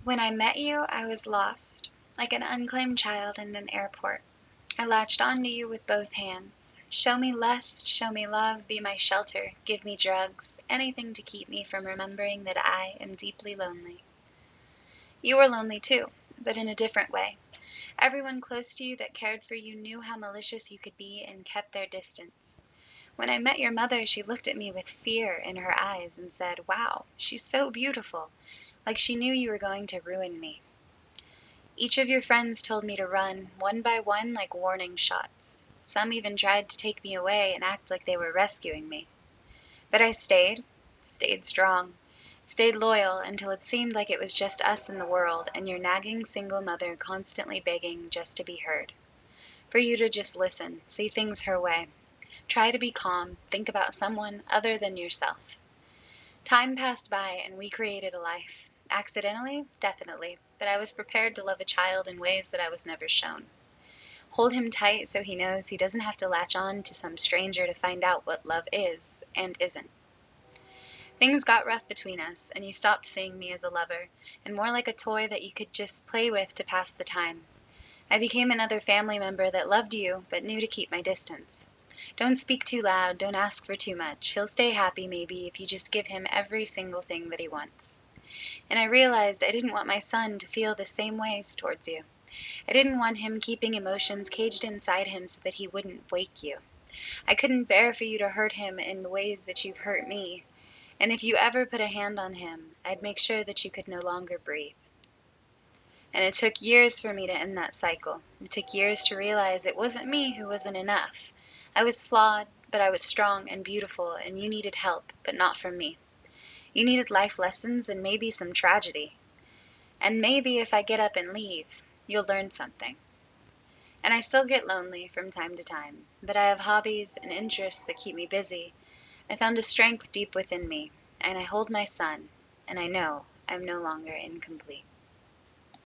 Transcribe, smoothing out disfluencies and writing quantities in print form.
When I met you, I was lost, like an unclaimed child in an airport. I latched onto you with both hands. Show me lust, show me love, be my shelter, give me drugs, anything to keep me from remembering that I am deeply lonely. You were lonely too, but in a different way. Everyone close to you that cared for you knew how malicious you could be and kept their distance. When I met your mother, she looked at me with fear in her eyes and said, "Wow, she's so beautiful," like she knew you were going to ruin me. Each of your friends told me to run, one by one, like warning shots. Some even tried to take me away and act like they were rescuing me. But I stayed strong, stayed loyal until it seemed like it was just us in the world and your nagging single mother constantly begging just to be heard. For you to just listen, see things her way. Try to be calm, think about someone other than yourself. Time passed by and we created a life. Accidentally? Definitely. But I was prepared to love a child in ways that I was never shown. Hold him tight so he knows he doesn't have to latch on to some stranger to find out what love is and isn't. Things got rough between us, and you stopped seeing me as a lover, and more like a toy that you could just play with to pass the time. I became another family member that loved you, but knew to keep my distance. Don't speak too loud, don't ask for too much. He'll stay happy maybe if you just give him every single thing that he wants. And I realized I didn't want my son to feel the same ways towards you. I didn't want him keeping emotions caged inside him so that he wouldn't wake you. I couldn't bear for you to hurt him in the ways that you've hurt me. And if you ever put a hand on him, I'd make sure that you could no longer breathe. And it took years for me to end that cycle. It took years to realize it wasn't me who wasn't enough. I was flawed, but I was strong and beautiful, and you needed help, but not from me. You needed life lessons and maybe some tragedy. And maybe if I get up and leave, you'll learn something. And I still get lonely from time to time, but I have hobbies and interests that keep me busy. I found a strength deep within me, and I hold my son, and I know I'm no longer incomplete.